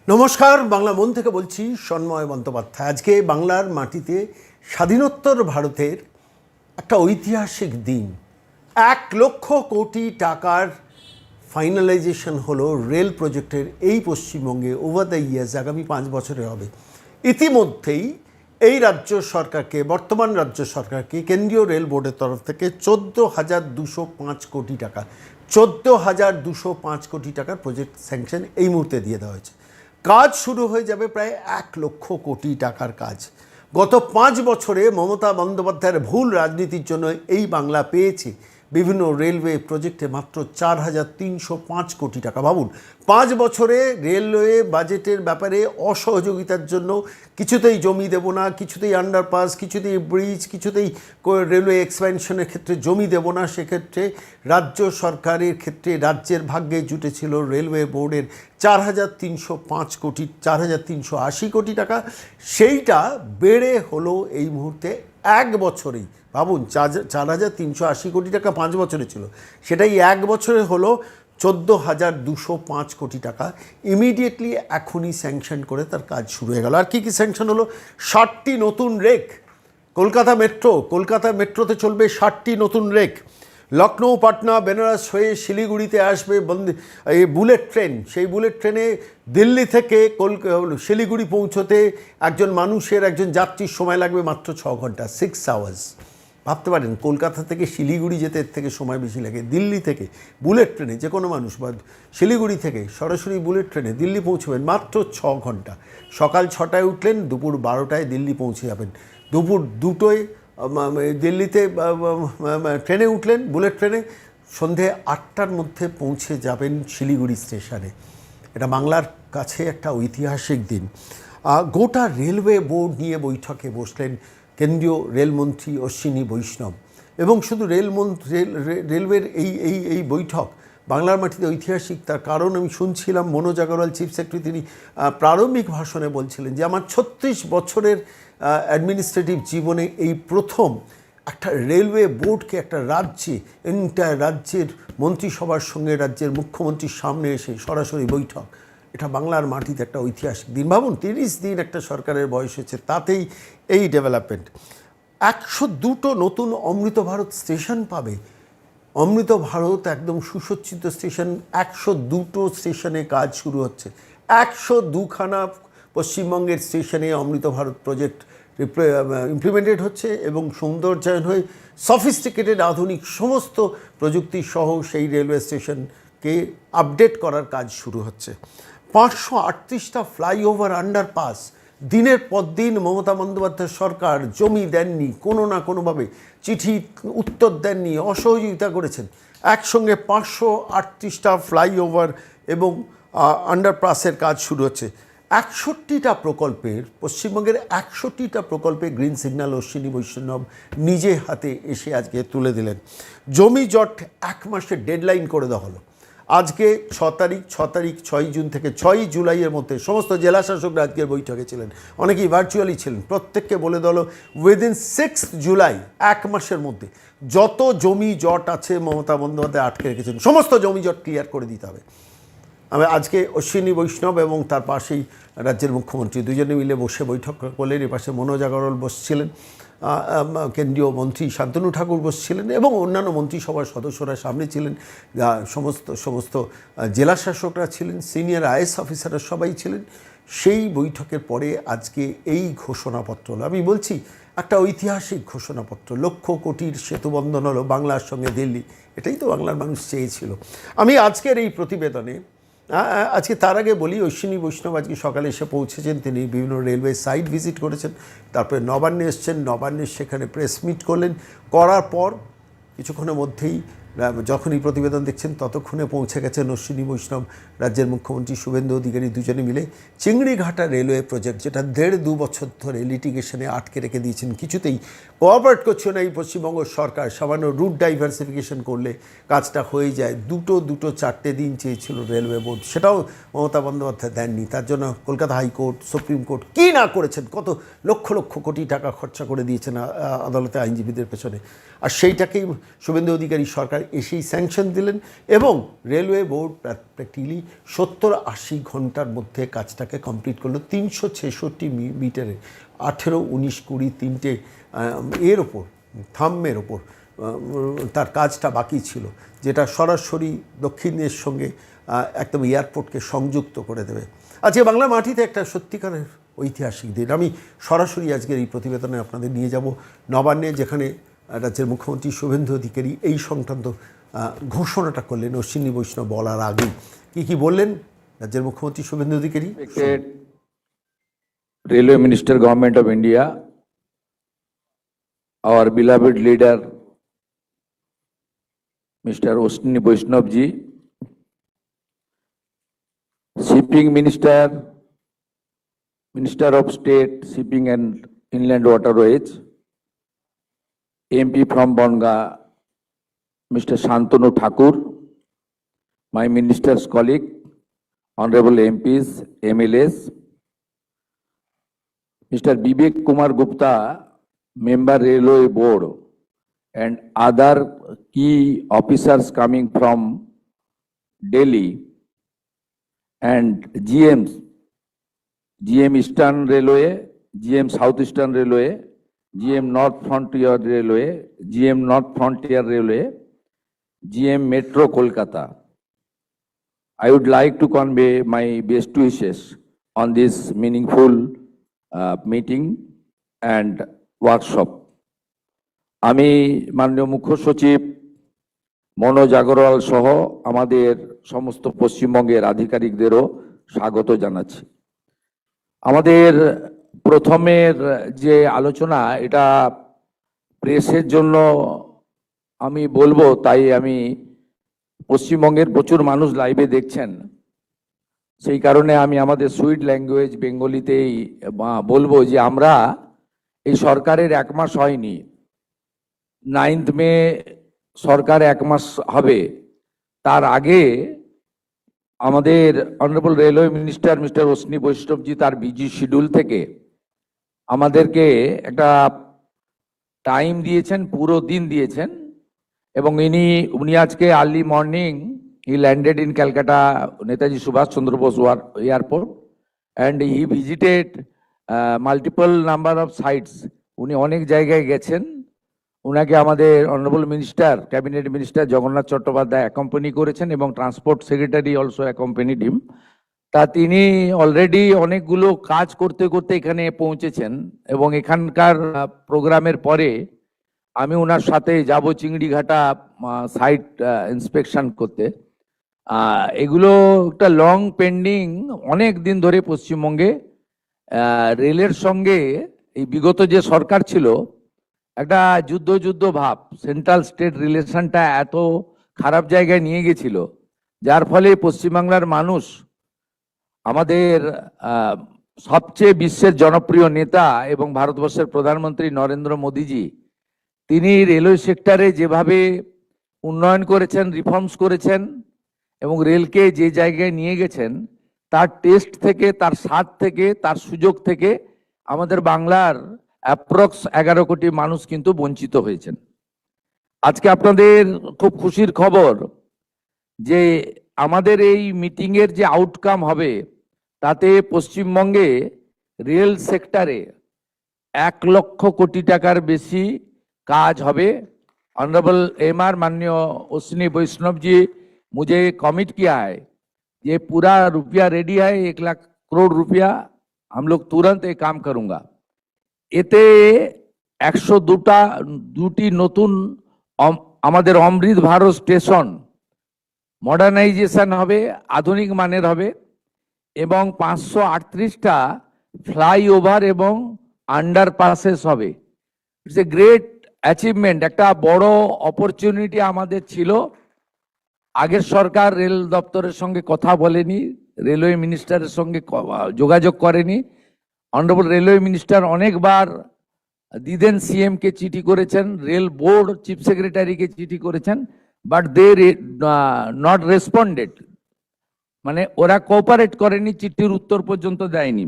নমস্কার, বাংলা মন থেকে বলছি সন্ময় বন্দ্যোপাধ্যায়। আজকে বাংলার মাটিতে স্বাধীনোত্তর ভারতের একটা ঐতিহাসিক দিন। 1,00,000 কোটি টাকার ফাইনালাইজেশন হলো রেল প্রজেক্টের এই পশ্চিমবঙ্গে ওভার দ্য ইয়ার্স, আগামী 5 বছরে হবে। ইতিমধ্যেই এই রাজ্য সরকারকে, বর্তমান রাজ্য সরকারকে কেন্দ্রীয় রেল বোর্ডের তরফ থেকে 14,205 কোটি টাকা 14,205 কোটি টাকার প্রজেক্ট স্যাংশন এই মুহূর্তে দিয়ে দেওয়া হয়েছে। কাজ শুরু হয়ে যাবে প্রায় 1,00,000 কোটি টাকার কাজ। গত 5 বছরে মমতা বন্দ্যোপাধ্যায়ের ভুল রাজনীতির জন্য এই বাংলা পেয়েছে বিভিন্ন রেলওয়ে প্রজেক্টে মাত্র 4,305 কোটি টাকা। ভাবুন, 5 বছরে রেলওয়ে বাজেটের ব্যাপারে অসহযোগিতার জন্য কিছুতেই জমি দেব না, কিছুতেই আন্ডারপাস, কিছুতেই ব্রিজ, কিছুতেই রেলওয়ে এক্সপ্যানশনের ক্ষেত্রে জমি দেব না, সেক্ষেত্রে রাজ্য সরকারের ক্ষেত্রে রাজ্যের ভাগ্যে জুটেছিল রেলওয়ে বোর্ডের 4,305 কোটি 4,380 কোটি টাকা। সেইটা বেড়ে হলো এই মুহূর্তে 1 বছরেই, ভাবুন 4,380 কোটি টাকা 5 বছরে ছিল, সেটাই 1 বছরে হলো 14,205 কোটি টাকা। ইমিডিয়েটলি এখনই স্যাংশন করে তার কাজ শুরু হয়ে গেল। আর কি স্যাংশন হলো? 60টি নতুন রেক। কলকাতা মেট্রোতে চলবে 60টি নতুন রেক। লখনৌ, পাটনা, বেনারস হয়ে শিলিগুড়িতে আসবে এই বুলেট ট্রেন। সেই বুলেট ট্রেনে দিল্লি থেকে শিলিগুড়ি পৌঁছতে একজন যাত্রীর সময় লাগবে মাত্র 6 ঘন্টা, 6 আওয়ার্স। ভাবতে পারেন, কলকাতা থেকে শিলিগুড়ি যেতে এর থেকে সময় বেশি লাগে। দিল্লি থেকে বুলেট ট্রেনে যে কোনো মানুষ, বা শিলিগুড়ি থেকে সরাসরি বুলেট ট্রেনে দিল্লি পৌঁছবেন মাত্র 6 ঘন্টা। সকাল 6টায় উঠলেন, দুপুর 12টায় দিল্লি পৌঁছে যাবেন। দুপুর 2টোয় দিল্লিতে ট্রেনে উঠলেন, বুলেট ট্রেনে, সন্ধে 8টার মধ্যে পৌঁছে যাবেন শিলিগুড়ি স্টেশনে। এটা বাংলার কাছে একটা ঐতিহাসিক দিন। গোটা রেলওয়ে বোর্ড নিয়ে বৈঠকে বসলেন কেন্দ্রীয় রেলমন্ত্রী অশ্বিনী বৈষ্ণব। এবং শুধু রেলওয়ের এই বৈঠক বাংলার মাটিতে ঐতিহাসিক, তার কারণ আমি শুনছিলাম মনোজ আগরওয়াল, চিফ সেক্রেটারি, তিনি প্রারম্ভিক ভাষণে বলছিলেন যে আমার 36 বছরের অ্যাডমিনিস্ট্রেটিভ জীবনে এই প্রথম একটা রেলওয়ে বোর্ডকে একটা এন্টায়ার রাজ্যের মন্ত্রিসভার সঙ্গে রাজ্যের মুখ্যমন্ত্রীর সামনে এসে সরাসরি বৈঠক। এটা বাংলার মাটিতে একটা ঐতিহাসিক দিন। ভাবুন, 30 দিন একটা সরকারের বয়স হয়েছে, তাতেই এই ডেভেলপমেন্ট। 102টো নতুন অমৃত ভারত স্টেশন পাবে। অমৃত ভারত একদম সুসজ্জিত স্টেশন, 102টো স্টেশনে কাজ শুরু হচ্ছে। 102খানা পশ্চিমবঙ্গের স্টেশনে অমৃত ভারত প্রজেক্ট ইমপ্লিমেন্টেড হচ্ছে এবং সৌন্দর্যায়ন হয়ে সফিস্টিকেটেড আধুনিক সমস্ত প্রযুক্তি সহ সেই রেলওয়ে স্টেশনকে আপডেট করার কাজ শুরু হচ্ছে। 538টা ফ্লাইওভার, আন্ডারপাস। দিনের পর দিন মমতা বন্দ্যোপাধ্যায় সরকার জমি দেননি, কোনো না কোনোভাবে চিঠি উত্তর দেননি, অসহযোগিতা করেছেন। একসঙ্গে 538টা ফ্লাইওভার এবং আন্ডারপাসের কাজ শুরু হচ্ছে। 61টা প্রকল্পের, পশ্চিমবঙ্গের 61টা প্রকল্পে গ্রিন সিগন্যাল অশ্বিনী বৈষ্ণব নিজে হাতে এসে আজকে তুলে দিলেন। জমি জট 1 মাসের ডেডলাইন করে দেওয়া হলো। আজকে 6 তারিখ 6 জুন থেকে 6 জুলাইয়ের মধ্যে সমস্ত জেলা শাসকরা আজকের বৈঠকে ছিলেন, অনেকেই ভার্চুয়ালি ছিলেন। প্রত্যেককে বলে দেওয়া হলো উইদিন 6 জুলাই, 1 মাসের মধ্যে যত জমি জট আছে মমতা বন্দ্যোপাধ্যায় আটকে রেখেছেন, সমস্ত জমি জট ক্লিয়ার করে দিতে হবে। আমি আজকে অশ্বিনী বৈষ্ণব এবং তার পাশেই রাজ্যের মুখ্যমন্ত্রী দুজনে মিলে বসে বৈঠক করলেন। এর পাশে মনোজ আগরওয়াল বসছিলেন, কেন্দ্রীয় মন্ত্রী শান্তনু ঠাকুর বসছিলেন এবং অন্যান্য মন্ত্রিসভার সদস্যরা সামনে ছিলেন। সমস্ত জেলা শাসকরা ছিলেন, সিনিয়র আইএস অফিসাররা সবাই ছিলেন। সেই বৈঠকের পরে আজকে এই ঘোষণাপত্র হলো। আমি বলছি, একটা ঐতিহাসিক ঘোষণাপত্র। 1,00,000 কোটির সেতুবন্ধন হলো বাংলার সঙ্গে দিল্লি। এটাই তো বাংলার মানুষ চেয়েছিল। আমি আজকের এই প্রতিবেদনে আজকে তার আগে বলি, অশ্বিনী বৈষ্ণব আজকে সকালে এসে পৌঁছেছেন। তিনি বিভিন্ন রেলওয়ে সাইট ভিজিট করেছেন, তারপরে নবান্নে এসছেন। নবান্নে সেখানে প্রেস মিট করলেন। করার পর কিছুক্ষণের মধ্যেই, যখনই প্রতিবেদন দেখছেন ততক্ষণে পৌঁছে গেছেন অশ্বিনী বৈষ্ণব, রাজ্যের মুখ্যমন্ত্রী শুভেন্দু অধিকারী দুজনে মিলে চিংড়িঘাটা রেলওয়ে প্রজেক্ট, যেটা 1.5-2 বছর ধরে লিটিগেশনে আটকে রেখে দিয়েছেন, কিছুতেই কোঅপারেট করছে না এই পশ্চিমবঙ্গ সরকার। সামান্য রুট ডাইভার্সিফিকেশন করলে কাজটা হয়ে যায়। দুটো 4টে দিন চেয়েছিল রেলওয়ে বোর্ড, সেটাও মমতা বন্দ্যোপাধ্যায় দেননি। তার জন্য কলকাতা হাইকোর্ট, সুপ্রিম কোর্ট কী না করেছেন, কত লক্ষ লক্ষ কোটি টাকা খরচা করে দিয়েছেন আদালতে আইনজীবীদের পেছনে। আর সেইটাকেই শুভেন্দু অধিকারী সরকার এসেই স্যাংশন দিলেন এবং রেলওয়ে বোর্ড প্র্যাকটিক্যালি 70-80 ঘন্টার মধ্যে কাজটাকে কমপ্লিট করলো। 366 মিটারে 18, 19, 20 তিনটে এর ওপর থাম্বের ওপর তার কাজটা বাকি ছিল, যেটা সরাসরি দক্ষিণের সঙ্গে একদম এয়ারপোর্টকে সংযুক্ত করে দেবে। আজকে বাংলা মাটিতে একটা সত্যিকারের ঐতিহাসিক দিন। আমি সরাসরি আজকের এই প্রতিবেদনে আপনাদের নিয়ে যাব নবান্নে, যেখানে রাজ্যের মুখ্যমন্ত্রী শুভেন্দু অধিকারী এই সংক্রান্ত ঘোষণাটা করলেন অশ্বিনী বৈষ্ণব বলার আগেই। কি বললেন রাজ্যের মুখ্যমন্ত্রী Suvendu Adhikari? Railway Minister, Government of India, our beloved leader, Mr. Ashwini Vaishnav ji, Shipping Minister, Minister of State, Shipping and Inland Waterways, MP from Bonga, Mr. Shantanu Thakur, my minister's colleague, Honorable MPs, MLAs, Mr. Vivek Kumar Gupta, Member Railway Board, and other key officers coming from Delhi, and GMs, GM Eastern Railway, GM South Eastern Railway, GM North Frontier Railway, GM North Frontier Railway, GM Metro Kolkata. I would like to convey my best wishes on this meaningful meeting and workshop. আমি মাননীয় মুখ্য সচিব মনোজ আগরওয়াল সহ আমাদের সমস্ত পশ্চিমবঙ্গের আধিকারিকদেরও স্বাগত জানাচ্ছি। আমাদের প্রথমের যে আলোচনা, এটা প্রেসের জন্য আমি বলবো, তাই আমি পশ্চিমবঙ্গের প্রচুর মানুষ লাইভে দেখছেন, সেই কারণে আমি আমাদের সুইট ল্যাঙ্গুয়েজ বেঙ্গলিতেই বলবো যে আমরা এই সরকারের 1 মাস হয়নি, 9th মে সরকার 1 মাস হবে, তার আগে আমাদের honourable railway minister mister Ashwini Vaishnavji তার বিজি শিডিউল থেকে আমাদেরকে একটা টাইম দিয়েছেন, পুরো দিন দিয়েছেন, এবং উনি আজকে early morning he landed in Calcutta Netaji Subhash Chandra Bose airport, and he visited multiple number of sites. উনি অনেক জায়গায় গেছেন। উনাকে আমাদের honourable minister, cabinet minister Jagannath Chattopadhyay accompany করেছেন এবং ট্রান্সপোর্ট সেক্রেটারি অলসো অ্যাকম্পানিড হিম। তা তিনি অলরেডি অনেকগুলো কাজ করতে করতে এখানে পৌঁছেছেন, এবং এখানকার প্রোগ্রামের পরে আমি ওনার সাথে যাব চিংড়িঘাটা সাইট ইন্সপেকশন করতে। এগুলো একটা লং পেন্ডিং, অনেক দিন ধরে পশ্চিমবঙ্গে রেলের সঙ্গে এই বিগত যে সরকার ছিল একটা যুদ্ধ ভাব, সেন্ট্রাল স্টেট রিলেশনটা এত খারাপ জায়গায় নিয়ে গেছিল, যার ফলে পশ্চিমবাংলার মানুষ, আমাদের সবচেয়ে বিশ্বের জনপ্রিয় নেতা এবং ভারতবর্ষের প্রধানমন্ত্রী নরেন্দ্র মোদীজি, তিনি রেলওয়ে সেক্টরে যেভাবে উন্নয়ন করেছেন, রিফর্মস করেছেন এবং রেলকে যে জায়গায় নিয়ে গেছেন, তার টেস্ট থেকে, তার স্বাদ থেকে, তার সুযোগ থেকে আমাদের বাংলার অ্যাপ্রক্স 11 কোটি মানুষ কিন্তু বঞ্চিত হয়েছেন। আজকে আপনাদের খুব খুশির খবর যে আমাদের এই মিটিংয়ের যে আউটকাম হবে, তাতে পশ্চিমবঙ্গে রেল সেক্টরে 1 লক্ষ কোটি টাকার বেশি কাজ হবে। ऑनरेबल एमआर माननीय अश्विनी वैष्णव जी मुझे कमिट किया है, ये पूरा रुपया रेडी है, 1 लाख करोड़ रुपया हम लोग तुरंत ये काम करूंगा। এতে 102টি নতুন আমাদের অমৃত ভারত স্টেশন মডার্নাইজেশন হবে, আধুনিক মানের হবে, এবং 538টা ফ্লাইওভার এবং আন্ডারপাসেস হবে। ইটস এ গ্রেট অ্যাচিভমেন্ট, একটা বড় অপরচুনিটি আমাদের ছিল। আগের সরকার রেল দপ্তরের সঙ্গে কথা বলেনি, রেলওয়ে মিনিস্টারের সঙ্গে যোগাযোগ করেনি। অনারেবল রেলওয়ে মিনিস্টার অনেকবার দিদেন সিএম কে চিঠি করেছেন, রেল বোর্ড চিফ সেক্রেটারিকে চিঠি করেছেন, বাট দে নট রেসপন্ডেড, মানে ওরা কোঅপারেট করেনি, চিঠির উত্তর পর্যন্ত দেয়নি।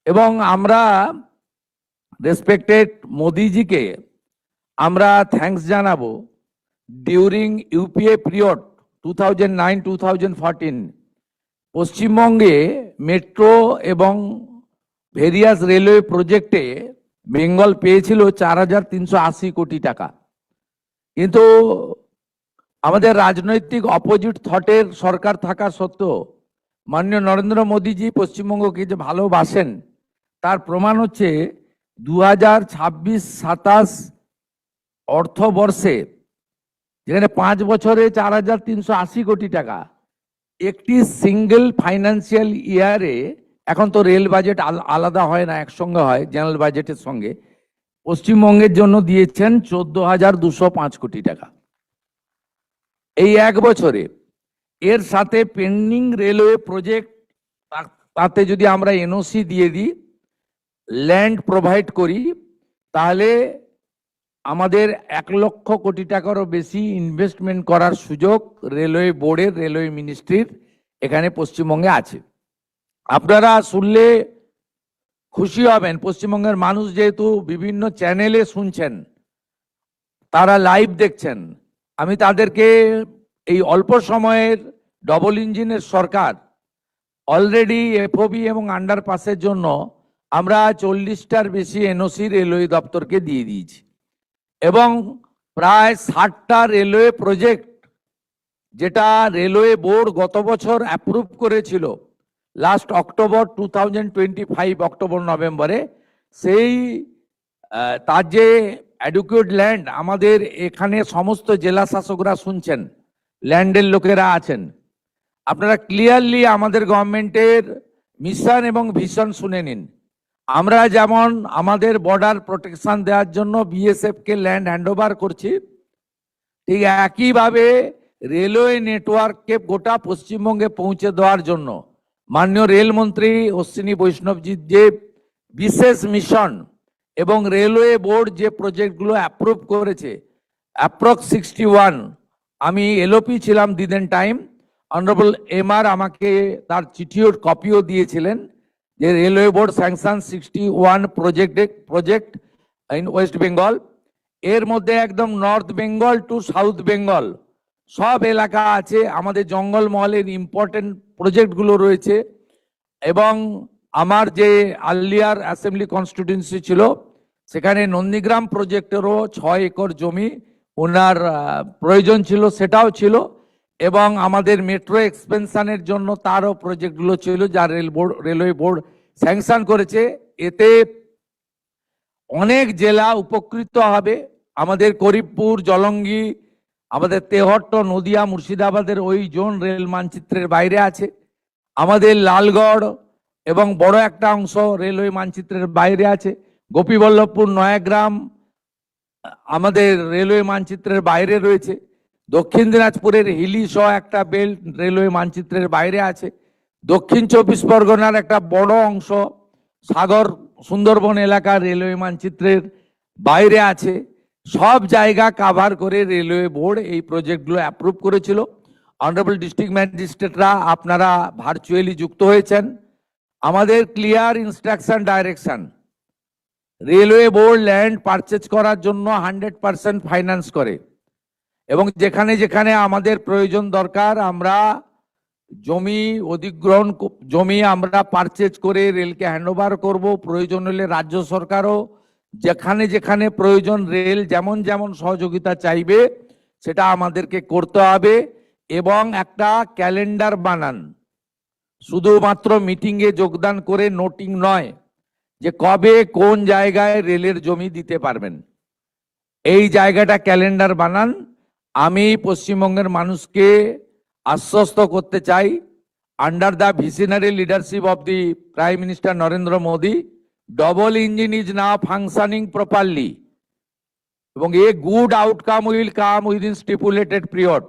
এবং আমরা রেসপেক্টেড মোদিজিকে আমরা থ্যাঙ্কস জানাবো during UPA period 2009-2014 পশ্চিমবঙ্গে মেট্রো এবং ভেরিয়াস রেলওয়ে প্রজেক্টে বেঙ্গল পেয়েছিল 4,380 কোটি টাকা। কিন্তু আমাদের রাজনৈতিক অপোজিট থটের সরকার থাকা সত্ত্বেও মাননীয় নরেন্দ্র মোদীজি পশ্চিমবঙ্গকে যে ভালোবাসেন তার প্রমাণ হচ্ছে 2026-27 অর্থবর্ষে, যেখানে 5 বছরে 4,380 কোটি টাকা, একটি সিঙ্গেল ফাইন্যান্সিয়াল ইয়ারে, এখন তো রেল বাজেট আলাদা হয় না, একসঙ্গে হয় জেনারেল বাজেটের সঙ্গে, পশ্চিমবঙ্গের জন্য দিয়েছেন 14,205 কোটি টাকা এই এক বছরে। এর সাথে পেন্ডিং রেলওয়ে প্রজেক্ট, তাতে যদি আমরা এনওসি দিয়ে দিই, ল্যান্ড প্রোভাইড করি, তাহলে আমাদের 1 লক্ষ কোটি টাকারও বেশি ইনভেস্টমেন্ট করার সুযোগ রেলওয়ে বোর্ডের, রেলওয়ে মিনিস্ট্রির এখানে পশ্চিমবঙ্গে আছে। আপনারা শুনলে খুশি হবেন, পশ্চিমবঙ্গের মানুষ যেহেতু বিভিন্ন চ্যানেলে শুনছেন, তারা লাইভ দেখছেন, আমি তাদেরকে এই অল্প সময়ের ডবল ইঞ্জিনের সরকার অলরেডি এফওবি এবং আন্ডারপাসের জন্য আমরা 40টার বেশি এনওসি রেলওয়ে দপ্তরকে দিয়ে দিয়েছি, এবং প্রায় 60টা রেলওয়ে প্রজেক্ট যেটা রেলওয়ে বোর্ড গত বছর অ্যাপ্রুভ করেছিল লাস্ট অক্টোবর 2025 অক্টোবর নভেম্বরে, সেই তার যে অ্যাডুকুয়েট ল্যান্ড, আমাদের এখানে সমস্ত জেলা শাসকরা শুনছেন, ল্যান্ডের লোকেরা আছেন, আপনারা ক্লিয়ারলি আমাদের গভর্নমেন্টের মিশন এবং ভিশন শুনে নিন। আমরা যেমন আমাদের বর্ডার প্রোটেকশন দেওয়ার জন্য বিএসএফ কে ল্যান্ড হ্যান্ডওভার করছি, ঠিক একইভাবে রেলওয়ে নেটওয়ার্ককে গোটা পশ্চিমবঙ্গে পৌঁছে দেওয়ার জন্য মাননীয় রেলমন্ত্রী অশ্বিনী বৈষ্ণবজির যে বিশেষ মিশন এবং রেলওয়ে বোর্ড যে প্রজেক্টগুলো অ্যাপ্রুভ করেছে, অ্যাপ্রক্স 61, আমি এলওপি ছিলাম দিদেন টাইম, অনারেবল এমআর আমাকে তার চিঠিও কপিও দিয়েছিলেন যে railway board sanction 61 project in West Bengal. এর মধ্যে একদম North Bengal to South Bengal সব এলাকা আছে, আমাদের জঙ্গলমহলের ইম্পর্টেন্ট প্রজেক্টগুলো রয়েছে। এবং আমার যে আর্লিয়ার অ্যাসেম্বলি কনস্টিটিউয়েন্সি ছিল, সেখানে নন্দীগ্রাম প্রজেক্টেরও 6 একর জমি ওনার প্রয়োজন ছিল, সেটাও ছিল, এবং আমাদের মেট্রো এক্সপেনশনের জন্য তারও প্রজেক্টগুলো ছিল যা রেলওয়ে বোর্ড স্যাংশন করেছে। এতে অনেক জেলা উপকৃত হবে। আমাদের করিমপুর, জলঙ্গি, আমাদের তেহট্ট, নদিয়া, মুর্শিদাবাদের ওই জোন রেল মানচিত্রের বাইরে আছে। আমাদের লালগড় এবং বড় একটা অংশ রেলওয়ে মানচিত্রের বাইরে আছে। গোপীবল্লভপুর, নয়াগ্রাম আমাদের রেলওয়ে মানচিত্রের বাইরে রয়েছে। দক্ষিণ দিনাজপুরের হিলি সহ একটা বেল্ট রেলওয়ে মানচিত্রের বাইরে আছে। দক্ষিণ 24 পরগনার একটা বড় অংশ সাগর সুন্দরবন এলাকা রেলওয়ে মানচিত্রের বাইরে আছে। সব জায়গা কাভার করে রেলওয়ে বোর্ড এই প্রজেক্টগুলো অ্যাপ্রুভ করেছিল। অনারেবল ডিস্ট্রিক্ট ম্যাজিস্ট্রেটরা আপনারা ভার্চুয়ালি যুক্ত হয়েছেন। আমাদের clear instruction direction, railway board land purchase করার জন্য 100% ফাইন্যান্স করে, এবং যেখানে যেখানে আমাদের প্রয়োজন দরকার আমরা জমি অধিগ্রহণ, জমি আমরা পারচেজ করে রেলকে হ্যান্ডওভার করব। প্রয়োজন হলে রাজ্য সরকারও যেখানে যেখানে প্রয়োজন রেল যেমন যেমন সহযোগিতা চাইবে সেটা আমাদেরকে করতে হবে। এবং একটা ক্যালেন্ডার বানান, শুধুমাত্র মিটিংয়ে যোগদান করে নোটিং নয়, যে কবে কোন জায়গায় রেলের জমি দিতে পারবেন, এই জায়গাটা ক্যালেন্ডার বানান। আমি পশ্চিমবঙ্গের মানুষকে আশ্বস্ত করতে চাই, under the visionary leadership of the prime minister Narendra Modi, double engine is now functioning properly, এবং a good outcome will come within stipulated period.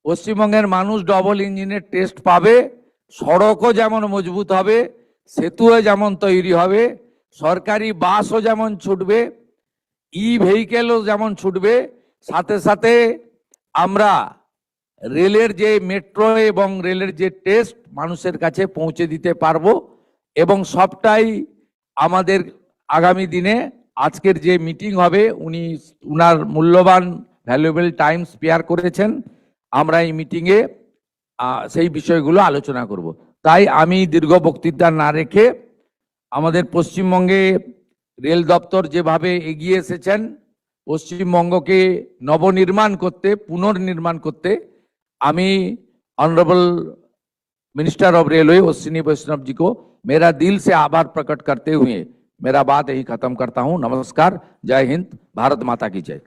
পশ্চিমবঙ্গের মানুষ ডবল ইঞ্জিনের টেস্ট পাবে, সড়কও যেমন মজবুত হবে, সেতুও যেমন তৈরি হবে, সরকারি বাসও যেমন ছুটবে, ভেহিকেলও যেমন ছুটবে, সাথে সাথে আমরা রেলের যে মেট্রো এবং রেলের যে টেস্ট মানুষের কাছে পৌঁছে দিতে পারবো। এবং সবটাই আমাদের আগামী দিনে আজকের যে মিটিং হবে, উনার মূল্যবান ভ্যালুয়েবল টাইম স্পেয়ার করেছেন। আমরা এই মিটিংয়ে সেই বিষয়গুলো আলোচনা করব। তাই আমি দীর্ঘ বক্তৃতা না রেখে আমাদের পশ্চিমবঙ্গে রেল দপ্তর যেভাবে এগিয়ে এসেছেন পশ্চিমবঙ্গকে নবনির্মাণ করতে, পুনর্নির্মাণ করতে, আমি honourable minister of railway Ashwini Vaishnaw ji को मेरा दिल से आभार प्रकट करते हुए मेरा बात यही खत्म करता हूं। नमस्कार, जय हिंद, भारत माता की जय।